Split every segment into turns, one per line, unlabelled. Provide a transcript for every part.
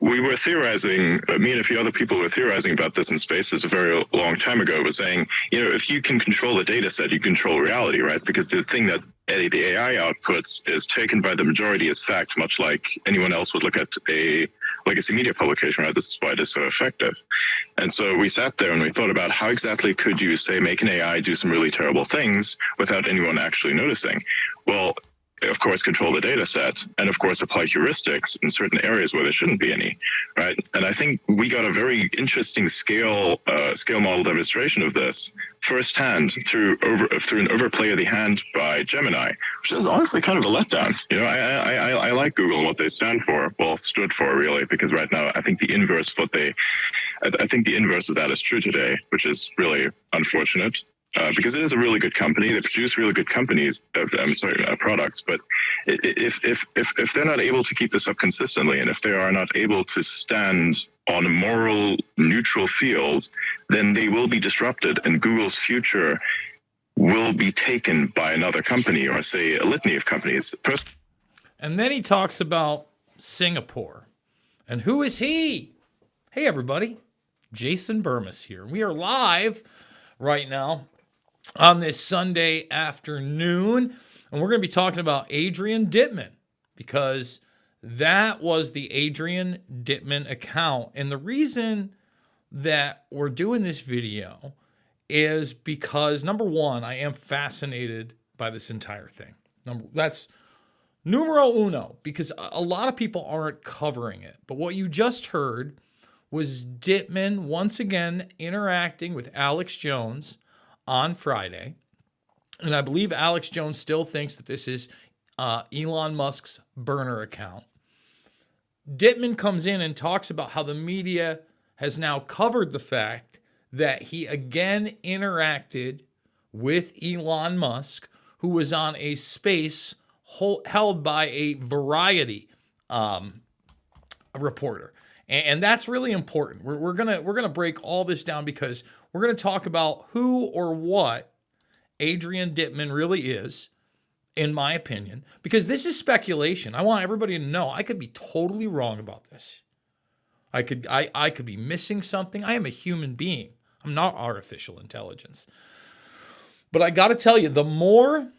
we were theorizing, me and a few other people were theorizing about this in Spaces a very long time ago, was saying, if you can control the data set, you control reality, right? Because the thing that the AI outputs is taken by the majority as fact, much like anyone else would look at a legacy media publication, right? This is why it is so effective. And so we sat there and we thought about how exactly could you, say, make an AI do some really terrible things without anyone actually noticing? Well, of course, control the data set, and of course, apply heuristics in certain areas where there shouldn't be any, right? And I think we got a very interesting scale model demonstration of this firsthand through an overplay of the hand by Gemini, which is honestly kind of a letdown. I like Google and what they stood for really, because right now I think the inverse of that is true today, which is really unfortunate. Because it is a really good company, they produce really good products. But if they're not able to keep this up consistently, and if they are not able to stand on a moral neutral field, then they will be disrupted, and Google's future will be taken by another company, or say a litany of companies.
And then he talks about Singapore, and who is he? Hey everybody, Jason Bermas here. We are live right now on this Sunday afternoon, and we're going to be talking about Adrian Dittmann, because that was the Adrian Dittmann account. And the reason that we're doing this video is because, number one, I am fascinated by this entire thing. That's numero uno, because a lot of people aren't covering it. But what you just heard was Dittmann once again interacting with Alex Jones on Friday. And I believe Alex Jones still thinks that this is Elon Musk's burner account. Dittmann comes in and talks about how the media has now covered the fact that he again interacted with Elon Musk, who was on a space held by a Variety reporter. And that's really important. We're gonna break all this down, because we're gonna talk about who or what Adrian Dittmann really is, in my opinion, because this is speculation. I want everybody to know I could be totally wrong about this. I could be missing something. I am a human being. I'm not artificial intelligence. But I got to tell you, the more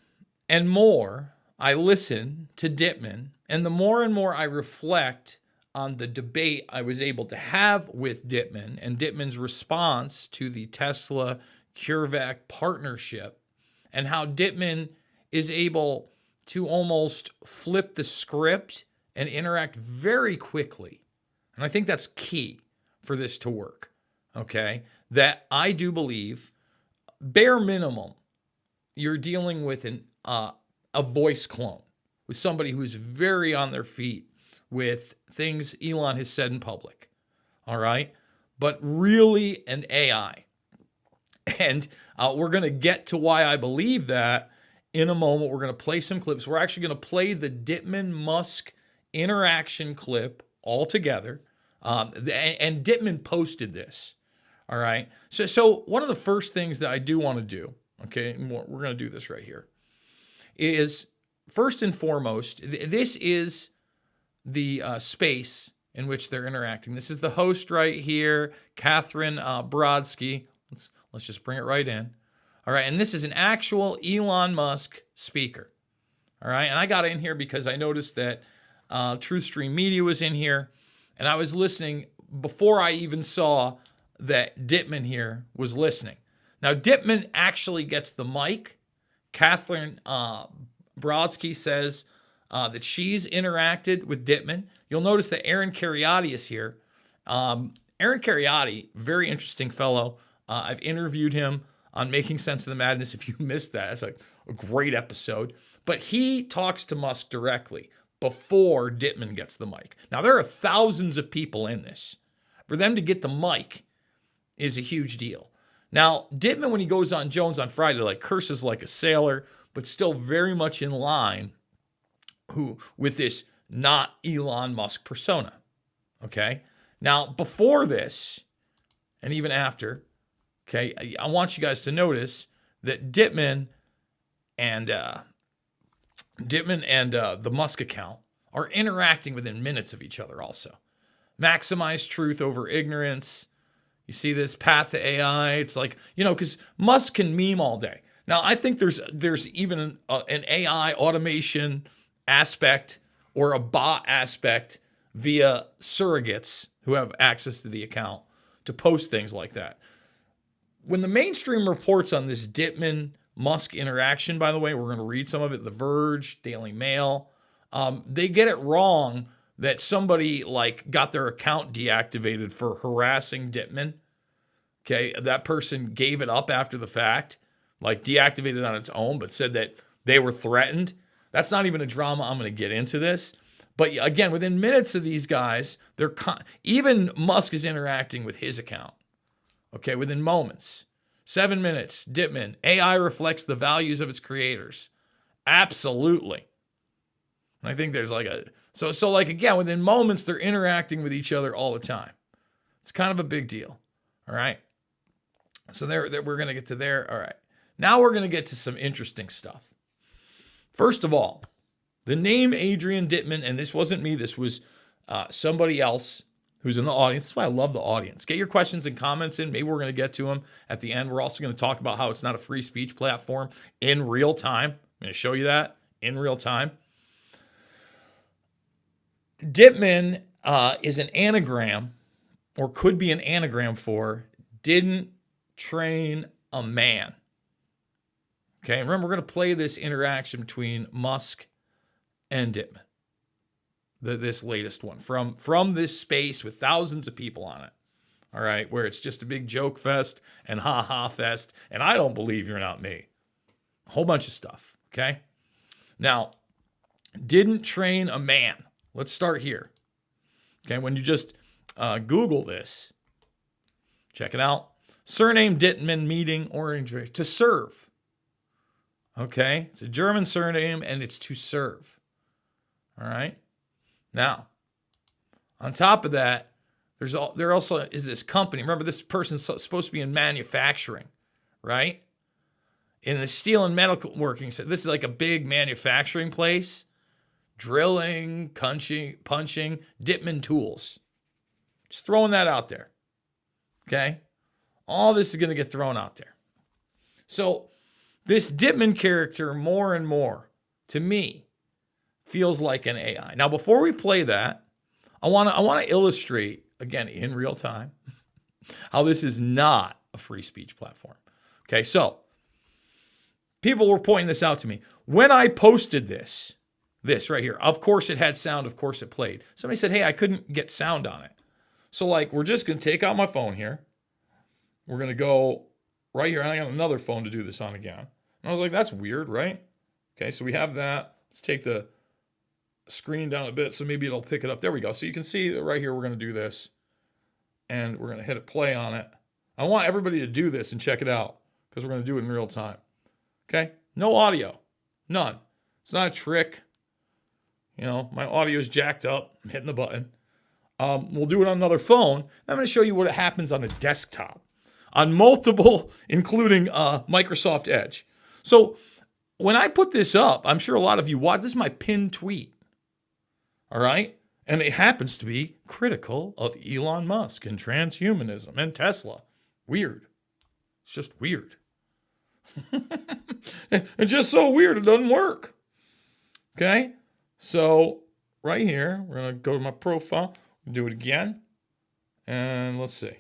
and more I listen to Dittmann, and the more and more I reflect on the debate I was able to have with Dittmann and Dittmann's response to the Tesla CureVac partnership, and how Dittmann is able to almost flip the script and interact very quickly. And I think that's key for this to work, okay? That I do believe, bare minimum, you're dealing with a voice clone, with somebody who's very on their feet with things Elon has said in public, all right? But really an AI. And we're going to get to why I believe that in a moment. We're going to play some clips. We're actually going to play the Dittmann-Musk interaction clip all together. And Dittmann posted this, all right? So one of the first things that I do want to do, okay, and we're going to do this right here, is first and foremost, this is the space in which they're interacting. This is the host right here, Catherine Brodsky. Let's just bring it right in. All right, and this is an actual Elon Musk speaker. All right, and I got in here because I noticed that TruthStream Media was in here, and I was listening before I even saw that Dittmann here was listening. Now, Dittmann actually gets the mic. Catherine Brodsky says that she's interacted with Dittmann. You'll notice that Aaron Kheriaty is here. Aaron Kheriaty, very interesting fellow. I've interviewed him on Making Sense of the Madness. If you missed that, it's a great episode. But he talks to Musk directly before Dittmann gets the mic. Now, there are thousands of people in this. For them to get the mic is a huge deal. Now, Dittmann, when he goes on Jones on Friday, curses like a sailor, but still very much in line with this not Elon Musk persona. Okay? Now, before this, and even after, okay, I want you guys to notice that Dittmann and the Musk account are interacting within minutes of each other also. maximize truth over ignorance. You see this path to AI. It's like, because Musk can meme all day. Now, I think there's even an AI automation aspect or a bot aspect via surrogates who have access to the account to post things like that. When the mainstream reports on this Dittmann-Musk interaction, by the way, we're going to read some of it, The Verge, Daily Mail, they get it wrong that somebody got their account deactivated for harassing Dittmann. Okay, that person gave it up after the fact, deactivated on its own, but said that they were threatened. That's not even a drama I'm going to get into this. But again, within minutes of these guys, even Musk is interacting with his account. Okay, within moments. 7 minutes, Dittmann, AI reflects the values of its creators. Absolutely. And I think there's again, within moments, they're interacting with each other all the time. It's kind of a big deal. All right. So we're going to get to there. All right. Now we're going to get to some interesting stuff. First of all, the name Adrian Dittmann, and this wasn't me, this was somebody else who's in the audience. That's why I love the audience. Get your questions and comments in. Maybe we're going to get to them at the end. We're also going to talk about how it's not a free speech platform in real time. I'm going to show you that in real time. Dittmann is an anagram, or could be an anagram for didn't train a man. Okay, remember, we're going to play this interaction between Musk and Dittmann. This latest one from this space with thousands of people on it. All right, where it's just a big joke fest and ha-ha fest, and I don't believe you're not me. A whole bunch of stuff, okay? Now, didn't train a man. Let's start here. Okay, when you just Google this, check it out. Surname Dittmann, meeting, orange, to serve. Okay, it's a German surname and it's to serve. All right. Now, on top of that, there also is this company. Remember, this person's supposed to be in manufacturing, right? In the steel and metal working. So this is like a big manufacturing place. Drilling, punching, Dittmann tools. Just throwing that out there. Okay? All this is going to get thrown out there. So this Dittmann character, more and more, to me, feels like an AI. Now, before we play that, I want to illustrate, again, in real time, how this is not a free speech platform. Okay, so people were pointing this out to me. When I posted this right here, of course it had sound, of course it played. Somebody said, hey, I couldn't get sound on it. So we're just going to take out my phone here. We're going to go right here. And I got another phone to do this on again. And I was like, that's weird, right? Okay, so we have that. Let's take the screen down a bit so maybe it'll pick it up. There we go. So you can see that right here, we're going to do this. And we're going to hit a play on it. I want everybody to do this and check it out because we're going to do it in real time. Okay? No audio. None. It's not a trick. My audio is jacked up. I'm hitting the button. We'll do it on another phone. I'm going to show you what happens on a desktop. On multiple, including Microsoft Edge. So when I put this up, I'm sure a lot of you watch. This is my pinned tweet. All right? And it happens to be critical of Elon Musk and transhumanism and Tesla. Weird. It's just weird. It's just so weird it doesn't work. Okay? So right here, we're going to go to my profile, do it again, and let's see.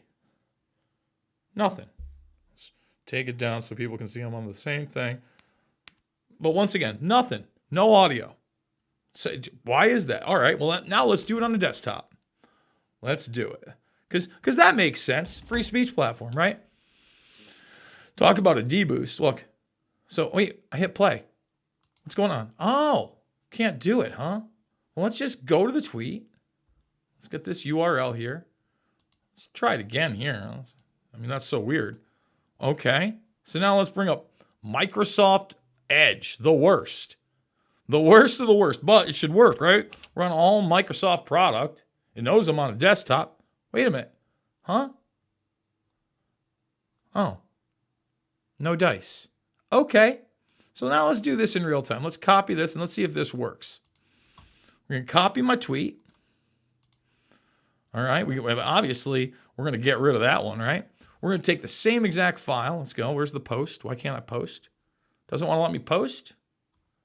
Nothing. Let's take it down so people can see I'm on the same thing. But once again, nothing. No audio. So why is that? All right, well, now let's do it on the desktop. Let's do it. Because that makes sense. Free speech platform, right? Talk about a deboost. Look. So, wait, I hit play. What's going on? Oh, can't do it, huh? Well, let's just go to the tweet. Let's get this URL here. Let's try it again here. That's so weird. Okay. So now let's bring up Microsoft Edge, the worst. The worst of the worst, but it should work, right? We're on all Microsoft product. It knows I'm on a desktop. Wait a minute. Huh? Oh. No dice. Okay. So now let's do this in real time. Let's copy this and let's see if this works. We're going to copy my tweet. All right. Obviously, we're going to get rid of that one, right? We're going to take the same exact file. Let's go. Where's the post? Why can't I post? Doesn't want to let me post?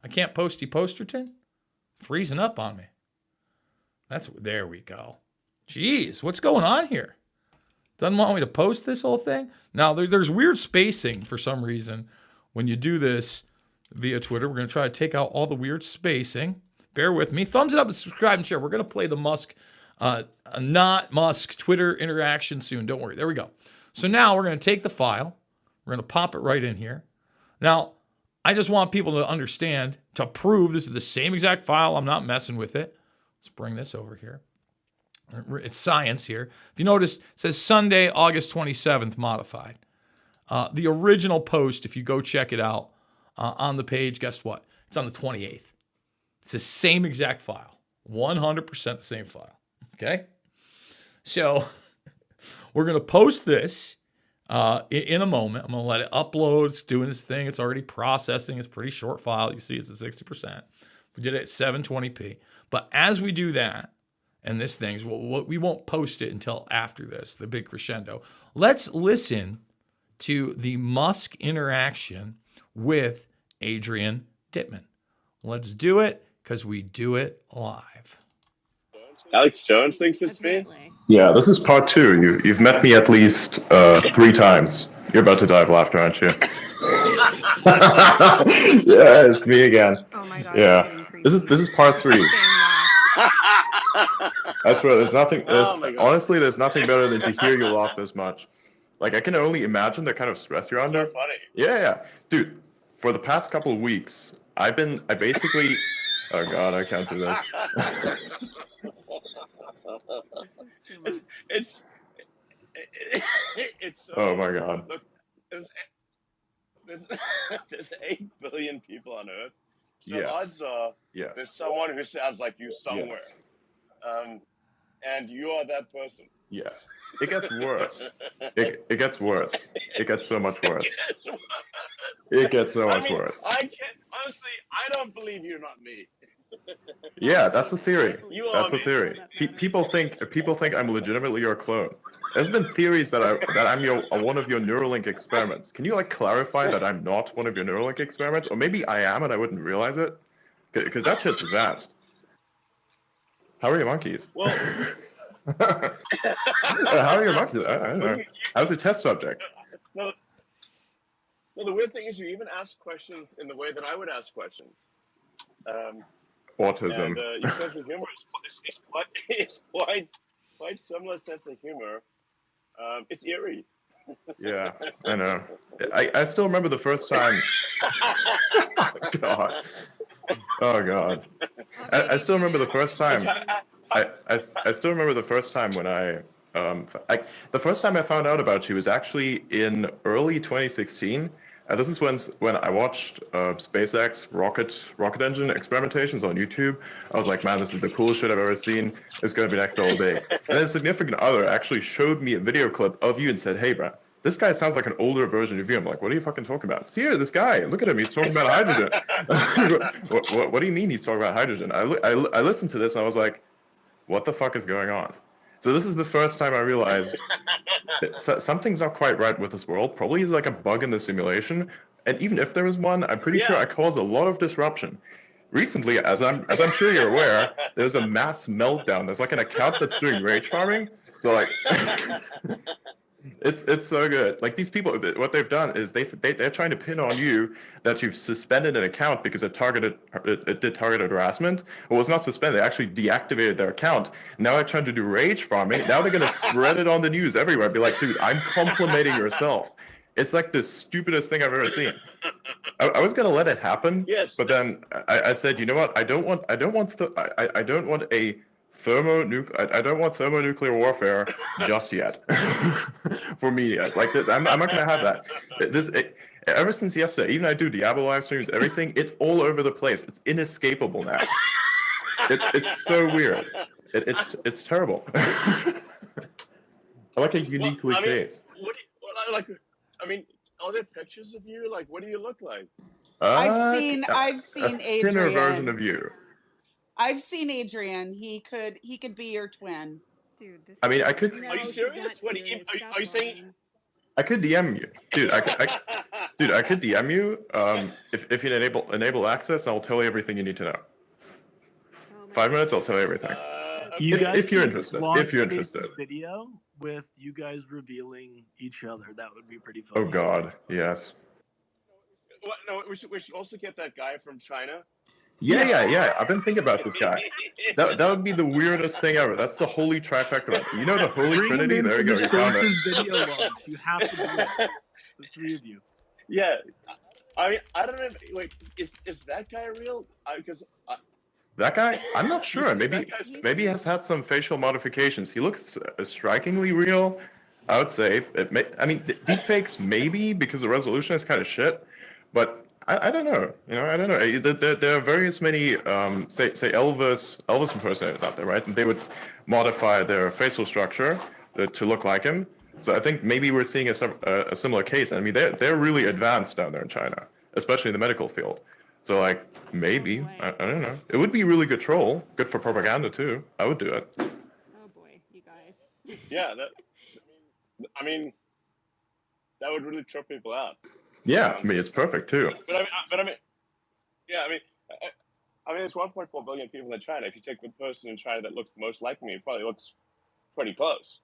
I can't posty Posterton? Freezing up on me. There we go. Jeez, what's going on here? Doesn't want me to post this whole thing? Now, there's weird spacing for some reason when you do this via Twitter. We're going to try to take out all the weird spacing. Bear with me. Thumbs it up and subscribe and share. We're going to play the not Musk Twitter interaction soon. Don't worry. There we go. So now we're going to take the file. We're going to pop it right in here. Now, I just want people to understand, to prove this is the same exact file. I'm not messing with it. Let's bring this over here. It's science here. If you notice, it says Sunday, August 27th, modified. The original post, if you go check it out on the page, guess what? It's on the 28th. It's the same exact file. 100% the same file. Okay? So we're going to post this in a moment. I'm going to let it upload. It's doing its thing. It's already processing. It's a pretty short file. You see it's at 60%. We did it at 720p. But as we do that, and this thing's, we won't post it until after this, the big crescendo. Let's listen to the Musk interaction with Adrian Dittmann. Let's do it because we do it live.
Alex Jones thinks it's me?
Yeah, this is part 2. You've met me at least 3 times. You're about to die of laughter, aren't you? Yeah, it's me again.
Oh my god.
Yeah, this is part 3. I swear, there's nothing. Honestly, there's nothing better than to hear you laugh this much. Like, I can only imagine the kind of stress you're under.
So funny.
Yeah, dude. For the past couple of weeks, I basically. Oh god, I can't do this.
It's so,
oh my god.
Look, there's 8 billion people on Earth, so
Yes.
odds are there's someone who sounds like you somewhere, and you are that person.
Yes. It gets worse. It gets worse. It gets so much worse. It gets so much worse.
I can't honestly. I don't believe you're not me.
Yeah, that's a theory. That's a
me.
theory. People think I'm legitimately your clone. There's been theories that I'm one of your Neuralink experiments. Can you clarify that I'm not one of your Neuralink experiments, or maybe I am and I wouldn't realize it? Because that shit's vast. How are your monkeys?
Well,
how are your monkeys? I don't know. How's the test subject?
No, the weird thing is you even ask questions in the way that I would ask questions.
Autism.
And your sense of humor is quite similar sense of humor. It's eerie.
Yeah, I know. I still remember the first time. God. Oh God. I still remember the first time. I still remember the first time when the first time I found out about you was actually in early 2016. This is when I watched SpaceX rocket engine experimentations on YouTube. I was like, man, this is the coolest shit I've ever seen. It's going to be next all day. And then a significant other actually showed me a video clip of you and said, hey, bro, this guy sounds like an older version of you. I'm like, what are you fucking talking about? Here, this guy, look at him. He's talking about hydrogen. What do you mean he's talking about hydrogen? I listened to this and I was like, what the fuck is going on? So this is the first time I realized that something's not quite right with this world. Probably is like a bug in the simulation. And even if there is one, I'm pretty sure I cause a lot of disruption. Recently, as I'm sure you're aware, there's a mass meltdown. There's like an account that's doing rage farming. So like, it's so good. Like these people, what they've done is they're trying to pin on you that you've suspended an account because it did targeted harassment. Well, it's not suspended. They actually deactivated their account. Now they're trying to do rage farming. Now they're gonna spread it on the news everywhere. Be like, dude, I'm complimenting yourself. It's like the stupidest thing I've ever seen. I was gonna let it happen.
Yes.
But then I said, you know what? I don't want thermonuclear warfare just yet for media. Like I'm not gonna have that. Ever since yesterday, even I do Diablo live streams, everything. It's all over the place. It's inescapable now. It's so weird. It's terrible. I like a uniquely case.
Are there pictures of you? Like, what do you look like?
I've seen
a
Adrian.
Thinner version of you.
I've seen Adrian. He could be your twin. Dude, this
I mean,
is-
I could.
No,
Are you
she's
serious?
not
What,
serious.
are
Stop
you saying-
lying.
I could DM you, dude. Dude, I could DM you. If you enable access, I'll tell you everything you need to know.
Oh my
5 minutes, I'll
God.
tell you everything.
You guys
If you're
should
interested.
launch
If you're
a
interested.
video with you guys revealing each other. That would be pretty funny.
Oh God, yes.
What, no, we should also get that guy from China.
Yeah. I've been thinking about this guy. That would be the weirdest thing ever. That's the holy trifecta. You know the holy
Bring him
trinity?
in
There
for
you go.
the
You found it.
Sources video launch. You have to do it. The three of you.
Yeah, I mean, I don't know. Wait, is that guy real? Because
That guy? I'm not sure. Maybe
That guy's-
maybe he has had some facial modifications. He looks strikingly real. I would say. I mean, deepfakes maybe because the resolution is kind of shit, but I don't know. I don't know. There are various many say Elvis impersonators out there, right? And they would modify their facial structure to look like him. So I think maybe we're seeing a similar case. I mean, they're really advanced down there in China, especially in the medical field. So like maybe I don't know. It would be a really good troll, good for propaganda too. I would do it.
Oh boy, you guys.
yeah, I mean, that would really trip people out.
Yeah, I mean it's perfect too.
But I mean, yeah, I mean, there's 1.4 billion people in China. If you take the person in China that looks the most like me, it probably looks pretty close.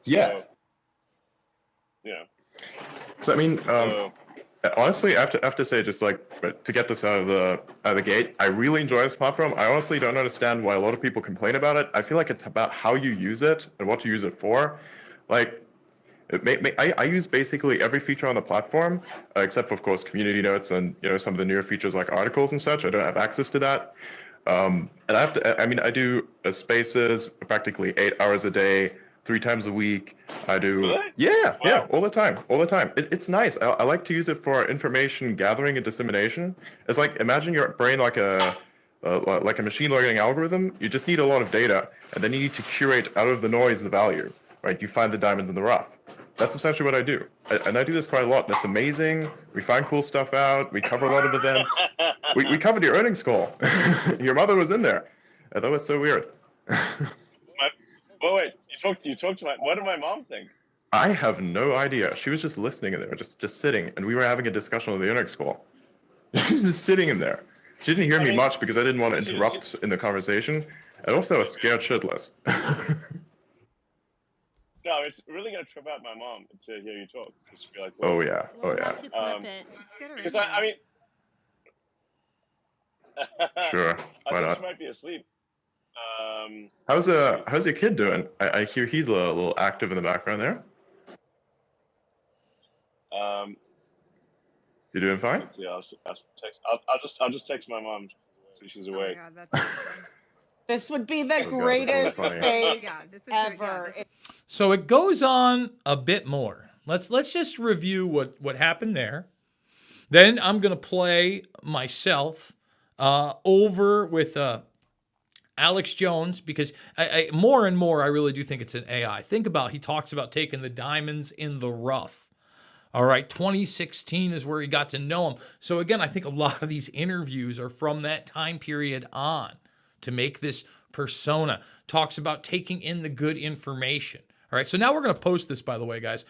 Yeah.
Yeah.
So I mean, honestly, I have to say, just like to get this out of the gate, I really enjoy this platform. I honestly don't understand why a lot of people complain about it. I feel like it's about how you use it and what you use it for. Like, I use basically every feature on the platform, except for, of course, community notes and some of the newer features like articles and such. I don't have access to that. And I do spaces practically 8 hours a day, 3 times a week. I do.
Really?
Yeah, all the time. It's nice. I like to use it for information gathering and dissemination. It's like, imagine your brain like a machine learning algorithm. You just need a lot of data, and then you need to curate out of the noise the value, right? You find the diamonds in the rough. That's essentially what I do. And I do this quite a lot. That's amazing. We find cool stuff out. We cover a lot of events. We covered your earnings call. Your mother was in there. That was so weird.
Wait, you talked to what did my mom think?
I have no idea. She was just listening in there, just sitting, and we were having a discussion on the earnings call. She was just sitting in there. She didn't hear me much because I didn't want to interrupt in the conversation, and also I was scared shitless.
No, it's really gonna trip out my mom to hear you talk. Just be like,
Oh yeah,
We'll have to clip it. Let's get her
Because
in
I mean,
sure,
I
why
think
not?
she might be asleep.
How's your kid doing? I hear he's a little active in the background there.
Um,
You doing fine?
let's see. I'll just text my mom so she's
Oh my
awake.
God, that's awesome.
This would be the
God, that's really
greatest
funny.
space
Yeah, this is great. Yeah,
ever.
this-
So it goes on a bit more. Let's just review what happened there. Then I'm gonna play myself over with Alex Jones because I more and more I really do think it's an AI. Think about he talks about taking the diamonds in the rough. All right, 2016 is where he got to know him. So again, I think a lot of these interviews are from that time period on to make this persona. Talks about taking in the good information. All right, so now we're going to post this, by the way, guys.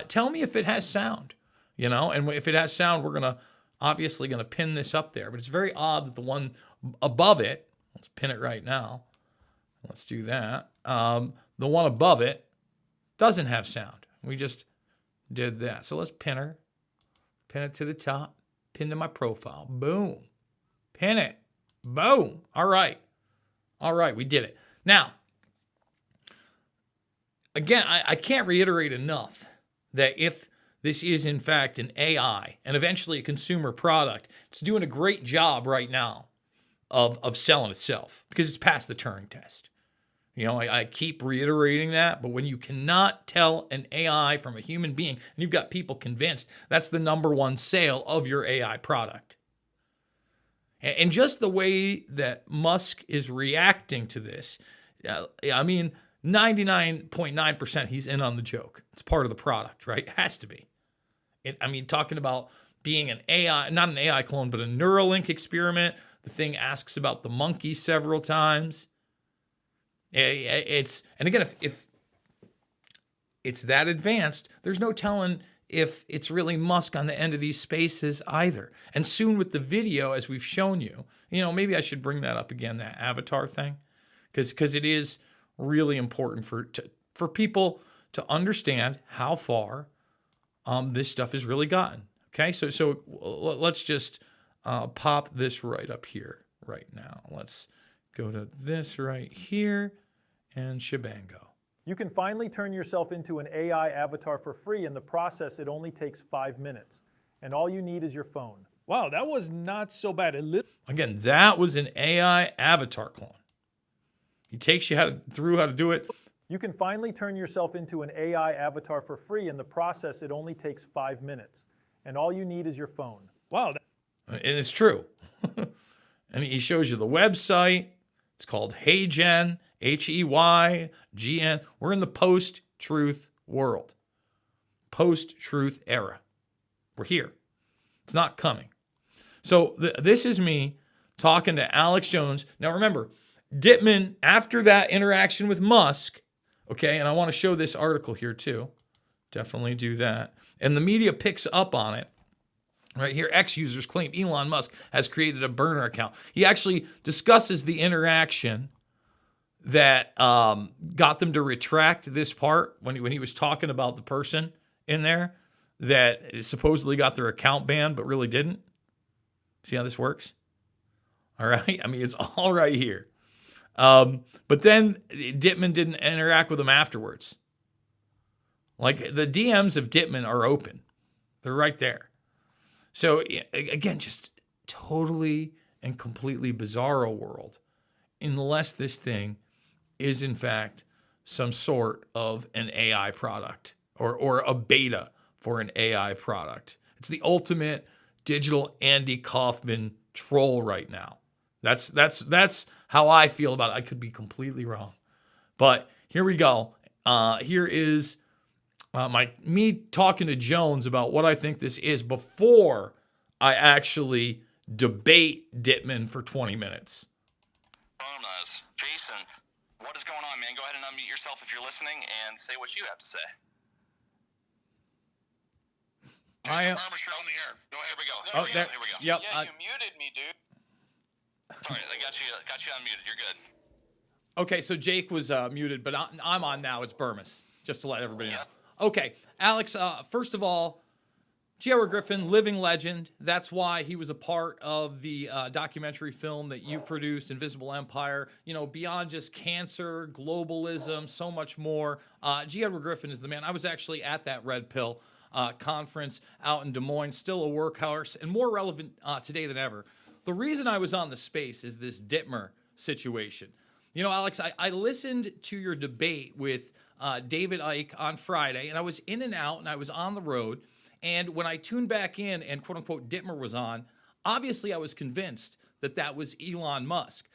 Tell me if it has sound, and if it has sound, we're obviously going to pin this up there. But it's very odd that the one above it, let's pin it right now. Let's do that. The one above it doesn't have sound. We just did that. So let's pin her. Pin it to the top. Pin to my profile. Boom. Pin it. Boom. All right. We did it. Now, again, I can't reiterate enough that if this is in fact an AI and eventually a consumer product, it's doing a great job right now of selling itself because it's passed the Turing test. I keep reiterating that, but when you cannot tell an AI from a human being, and you've got people convinced, that's the number one sale of your AI product. And just the way that Musk is reacting to this, I mean, 99.9% he's in on the joke. It's part of the product, right? It has to be. Talking about being an AI, not an AI clone, but a Neuralink experiment. The thing asks about the monkey several times. And again, it's that advanced. There's no telling if it's really Musk on the end of these spaces either. And soon with the video, as we've shown you, maybe I should bring that up again, that avatar thing, because it is really important for people to understand how far this stuff has really gotten. Okay, so let's just pop this right up here right now. Let's go to this right here and shebango.
You can finally turn yourself into an AI avatar for free. In the process, it only takes 5 minutes. And all you need is your phone.
Wow, that was not so bad.
Again, that was an AI avatar clone. He takes you through how to do it.
You can finally turn yourself into an AI avatar for free. In the process, it only takes 5 minutes. And all you need is your phone.
Wow.
And it's true. And he shows you the website. It's called HeyGen, HEYGN. We're in the post-truth world. Post-truth era. We're here. It's not coming. So this is me talking to Alex Jones. Now remember, Dittmann, after that interaction with Musk, okay, and I want to show this article here too. Definitely do that. And the media picks up on it. Right here, X-users claim Elon Musk has created a burner account. He actually discusses the interaction that got them to retract this part when he was talking about the person in there that supposedly got their account banned but really didn't. See how this works? All right. I mean, it's all right here. But then Dittmann didn't interact with him afterwards. Like the DMs of Dittmann are open. They're right there. So again, just totally and completely bizarro world, unless this thing is in fact some sort of an AI product or a beta for an AI product. It's the ultimate digital Andy Kaufman troll right now. That's how I feel about it. I could be completely wrong, but here we go. Here is me talking to Jones about what I think this is before I actually debate Dittmann for 20 minutes.
Bermas. Jason, what is going on, man? Go ahead and unmute yourself if you're listening and say what you have to say.
Jason Bermas, you're on the air. Go ahead.
Here we go.
Here
we go.
Yep.
Yeah, you muted me, dude.
Sorry, I got you unmuted. You're good.
Okay, so Jake was muted, but I'm on now. It's Bermas, just to let everybody know. Okay, Alex, first of all, J. Edward Griffin, living legend. That's why he was a part of the documentary film that you produced, Invisible Empire. Beyond just cancer, globalism, so much more. J. Edward Griffin is the man. I was actually at that Red Pill conference out in Des Moines, still a workhorse, and more relevant today than ever. The reason I was on the space is this Dittmer situation. Alex, I listened to your debate with David Icke on Friday, and I was in and out, and I was on the road. And when I tuned back in and quote unquote Dittmer was on, obviously I was convinced that was Elon Musk.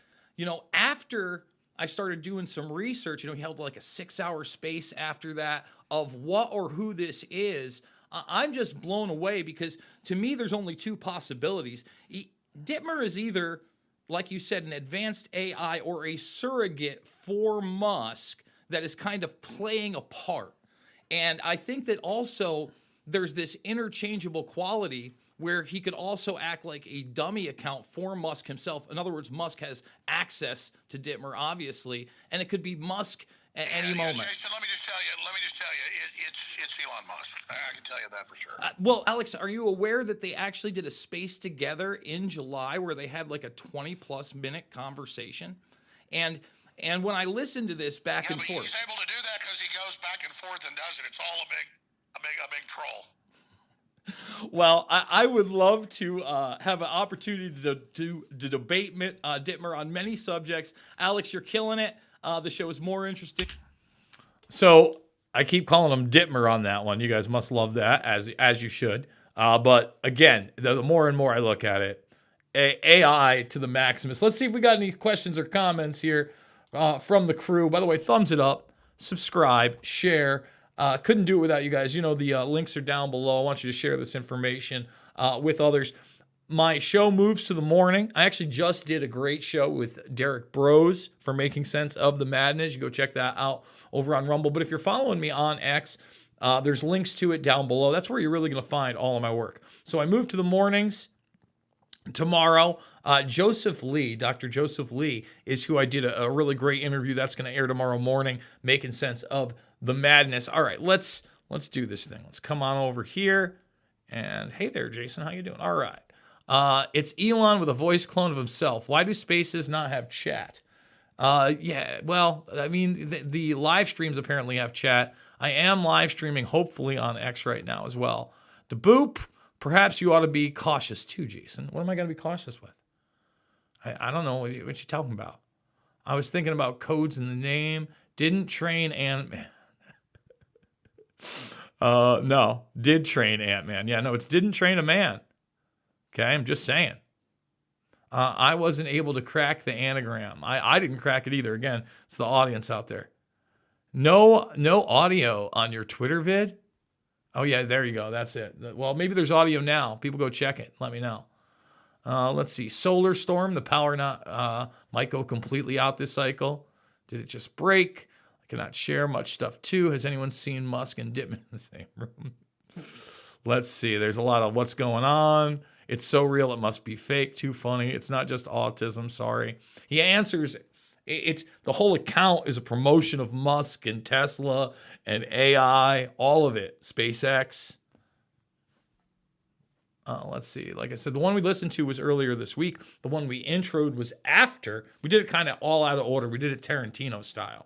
After I started doing some research, he held like a 6-hour space after that of what or who this is. I'm just blown away because to me, there's only two possibilities. Dittmer is either, like you said, an advanced AI or a surrogate for Musk that is kind of playing a part. And I think that also there's this interchangeable quality where he could also act like a dummy account for Musk himself. In other words, Musk has access to Dittmer, obviously, and it could be Musk at any moment.
Jason, let me just tell you, it's Elon Musk. I can tell you that for sure.
Well, Alex, are you aware that they actually did a space together in July where they had like a 20-plus minute conversation? And when I listened to this back and forth,
he's able to do that because he goes back and forth and does it. It's all a big troll.
Well, I would love to have an opportunity to debate Dittmer on many subjects. Alex, you're killing it. The show is more interesting. So I keep calling him Dittmer on that one. You guys must love that, as you should. But again, the more and more I look at it, AI to the maximus. Let's see if we got any questions or comments here from the crew. By the way, thumbs it up, subscribe, share. Couldn't do it without you guys. The links are down below. I want you to share this information with others. my show moves to the morning. I actually just did a great show with Derek Bros for Making Sense of the Madness. You go check that out over on Rumble. But if you're following me on X, there's links to it down below. That's where you're really going to find all of my work. So I moved to the mornings. Tomorrow, Joseph Lee, Dr. Joseph Lee, is who I did a really great interview. That's going to air tomorrow morning, Making Sense of the Madness. All right, let's do this thing. Let's come on over here. And hey there, Jason, how you doing? All right. It's Elon with a voice clone of himself. Why do spaces not have chat? Yeah, well, I mean, the live streams apparently have chat. I am live streaming, hopefully, on X right now as well. The boop. Perhaps you ought to be cautious too, Jason. What am I going to be cautious with? I don't know what you're talking about. I was thinking about codes in the name. Didn't train Ant-Man. No, did train Ant-Man. Yeah, no, it's didn't train a man. Okay, I'm just saying. I wasn't able to crack the anagram. I didn't crack it either. Again, it's the audience out there. No audio on your Twitter vid? Oh, yeah, there you go. That's it. Well, maybe there's audio now. People go check it. Let me know. Let's see. Solar storm. The power might go completely out this cycle. Did it just break? I cannot share much stuff, too. Has anyone seen Musk and Dittmann in the same room? Let's see. There's a lot of what's going on. It's so real it must be fake. Too funny. It's not just autism. Sorry. He answers... It's the whole account is a promotion of Musk and Tesla and AI, all of it. SpaceX. Let's see. Like I said, the one we listened to was earlier this week. The one we introed was after. We did it kind of all out of order. We did it Tarantino style.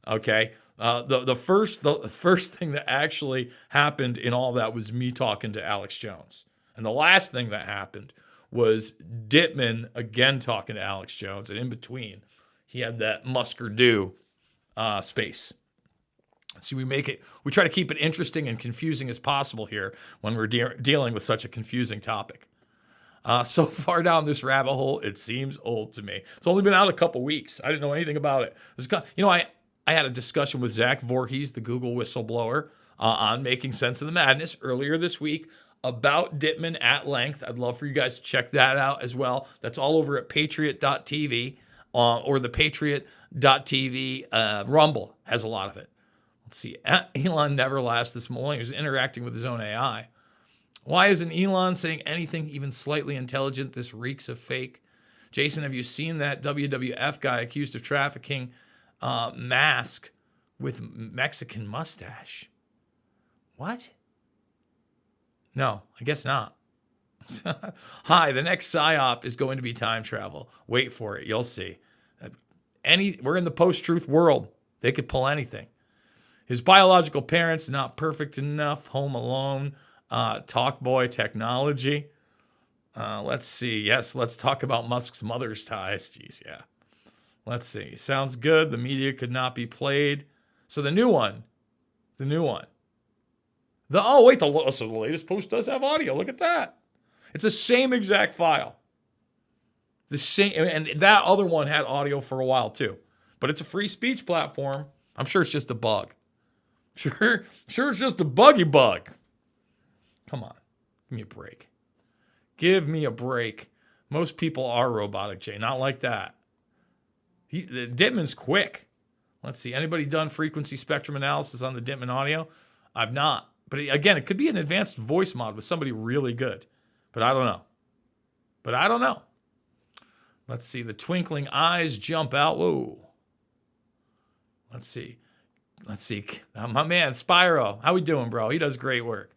Okay. The first thing that actually happened in all that was me talking to Alex Jones, and the last thing that happened was Dittmann again talking to Alex Jones, and in between. He had that Musker-do space. See, we try to keep it interesting and confusing as possible here when we're dealing with such a confusing topic. So far down this rabbit hole, it seems old to me. It's only been out a couple weeks. I didn't know anything about it. I had a discussion with Zach Voorhees, the Google whistleblower, on Making Sense of the Madness earlier this week about Dittmann at length. I'd love for you guys to check that out as well. That's all over at patriot.tv. Or the Patriot.tv. Rumble has a lot of it. Let's see. Elon never lasts this morning. He was interacting with his own AI. Why isn't Elon saying anything even slightly intelligent? This reeks of fake. Jason, have you seen that WWF guy accused of trafficking mask with Mexican mustache? What? No, I guess not. Hi, the next PSYOP is going to be time travel. Wait for it. You'll see. We're in the post-truth world. They could pull anything. His biological parents, not perfect enough. Home Alone. Talkboy technology. Let's see. Yes, let's talk about Musk's mother's ties. Jeez, yeah. Let's see. Sounds good. The media could not be played. So the new one. So the latest post does have audio. Look at that. It's the same exact file. The same, and that other one had audio for a while too. But it's a free speech platform. I'm sure it's just a bug. Sure it's just a buggy bug. Come on. Give me a break. Give me a break. Most people are robotic, Jay. Not like that. Dittmann's quick. Let's see. Anybody done frequency spectrum analysis on the Dittmann audio? I've not. But again, it could be an advanced voice mod with somebody really good. But I don't know. Let's see. The twinkling eyes jump out. Whoa. Let's see. My man, Spyro. How we doing, bro? He does great work.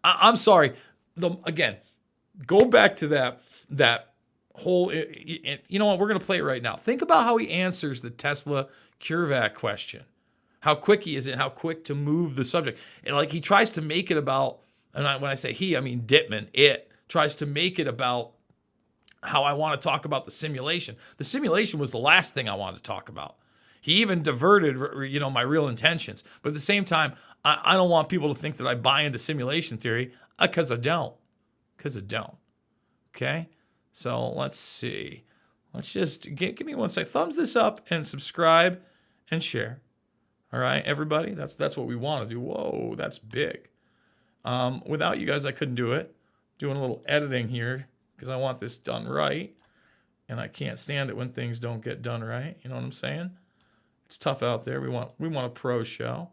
I'm sorry. Again, go back to that whole... You know what? We're going to play it right now. Think about how he answers the Tesla CureVac question. How quick he is and how quick to move the subject. And like he tries to make it about... And when I say he, I mean Dittmann. It tries to make it about how I want to talk about the simulation. The simulation was the last thing I wanted to talk about. He even diverted, my real intentions. But at the same time, I don't want people to think that I buy into simulation theory because I don't. Okay? So let's see. Let's just give me one second. Thumbs this up and subscribe and share. All right, everybody? That's what we want to do. Whoa, that's big. Without you guys, I couldn't do it. Doing a little editing here because I want this done right. And I can't stand it when things don't get done right. You know what I'm saying? It's tough out there. We want a pro show.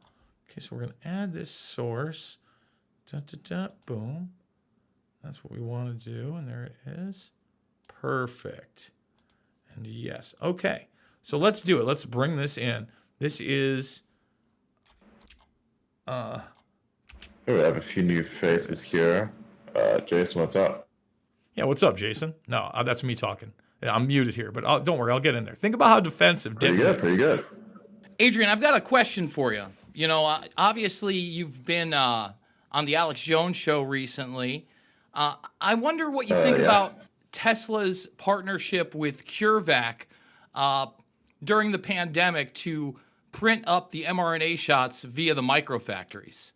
Okay, so we're going to add this source. Boom. That's what we want to do. And there it is. Perfect. And yes. Okay. So let's do it. Let's bring this in. This is...
We have a few new faces here. Jason, what's up?
Yeah, what's up, Jason? No, that's me talking. Yeah, I'm muted here, but don't worry, I'll get in there. Think about how defensive Dittmann is.
Pretty good.
Adrian, I've got a question for you. You know, obviously you've been on the Alex Jones show recently. I wonder what you think about Tesla's partnership with CureVac during the pandemic to print up the mRNA shots via the microfactories.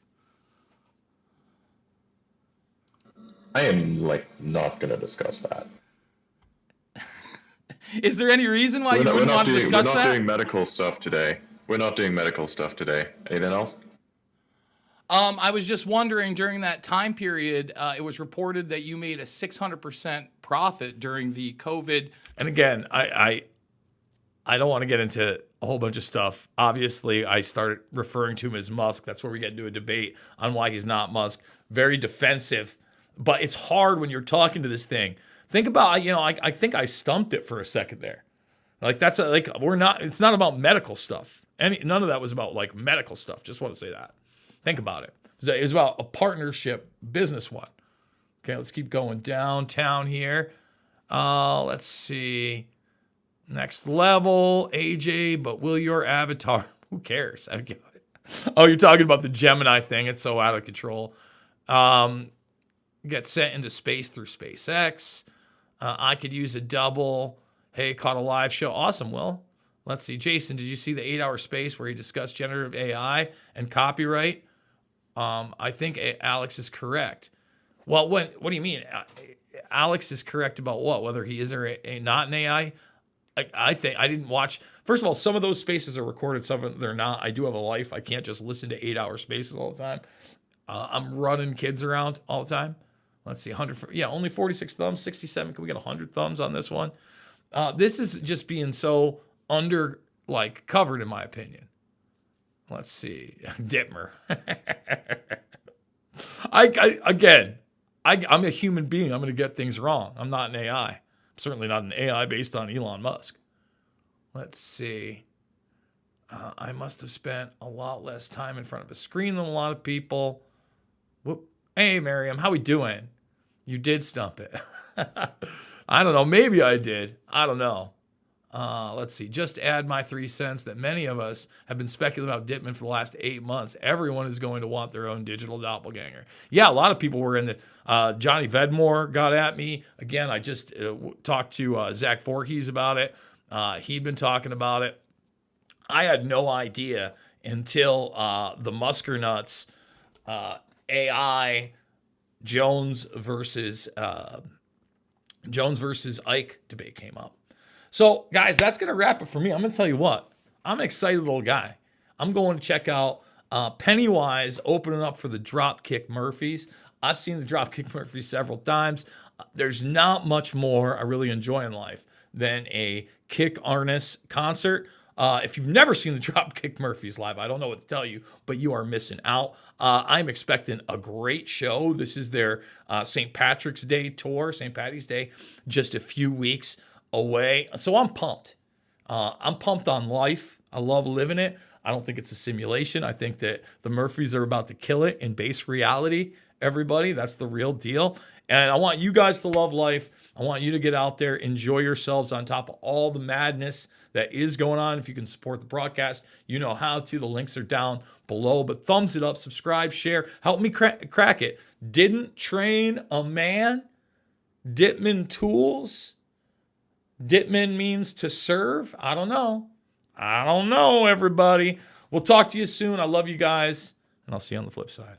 I am not going to discuss that.
Is there any reason why you wouldn't want to discuss that?
We're not doing medical stuff today. Anything else?
I was just wondering, during that time period, it was reported that you made a 600% profit during the COVID. And again, I don't want to get into a whole bunch of stuff. Obviously, I started referring to him as Musk. That's where we get into a debate on why he's not Musk. Very defensive. But it's hard when you're talking to this thing. Think about, I think I stumped it for a second there. It's not about medical stuff. None of that was about medical stuff. Just want to say that. Think about it. It was about a partnership business one. Okay, let's keep going downtown here. Let's see. Next level, AJ, but will your avatar, who cares? Oh, you're talking about the Gemini thing. It's so out of control. Get sent into space through SpaceX. I could use a double. Hey, caught a live show. Awesome, Will. Let's see. Jason, did you see the 8-hour space where he discussed generative AI and copyright? I think Alex is correct. Well, what do you mean? Alex is correct about what? Whether he is or not an AI? I think I didn't watch. First of all, some of those spaces are recorded, some of them they're not. I do have a life. I can't just listen to 8-hour spaces all the time. I'm running kids around all the time. Let's see, 100. Yeah, only 46 thumbs, 67. Can we get 100 thumbs on this one? This is just being so covered, in my opinion. Let's see, Dittmer. I'm a human being. I'm going to get things wrong. I'm not an AI. I'm certainly not an AI based on Elon Musk. Let's see. I must have spent a lot less time in front of a screen than a lot of people. Whoop. Hey, Miriam, how we doing? You did stump it. I don't know. Maybe I did. I don't know. Let's see. Just add my 3 cents that many of us have been speculating about Dittmann for the last 8 months. Everyone is going to want their own digital doppelganger. Yeah, a lot of people were in the... Johnny Vedmore got at me. Again, I just talked to Zach Voorhees about it. He'd been talking about it. I had no idea until the Muskernuts AI Jones versus Ike debate came up. So, guys, that's going to wrap it for me. I'm going to tell you what. I'm an excited little guy. I'm going to check out Pennywise opening up for the Dropkick Murphys. I've seen the Dropkick Murphys several times. There's not much more I really enjoy in life than a Kick Arnis concert. If you've never seen the Dropkick Murphys live, I don't know what to tell you, but you are missing out. I'm expecting a great show. This is their St. Patrick's Day tour, St. Patty's Day, just a few weeks away. So I'm pumped. I'm pumped on life. I love living it. I don't think it's a simulation. I think that the Murphys are about to kill it in base reality, everybody. That's the real deal. And I want you guys to love life. I want you to get out there, enjoy yourselves on top of all the madness that is going on. If you can support the broadcast, you know how to. The links are down below. But thumbs it up, subscribe, share. Help me crack it. Didn't train a man. Dittmann tools. Dittmann means to serve. I don't know. I don't know, everybody. We'll talk to you soon. I love you guys, and I'll see you on the flip side.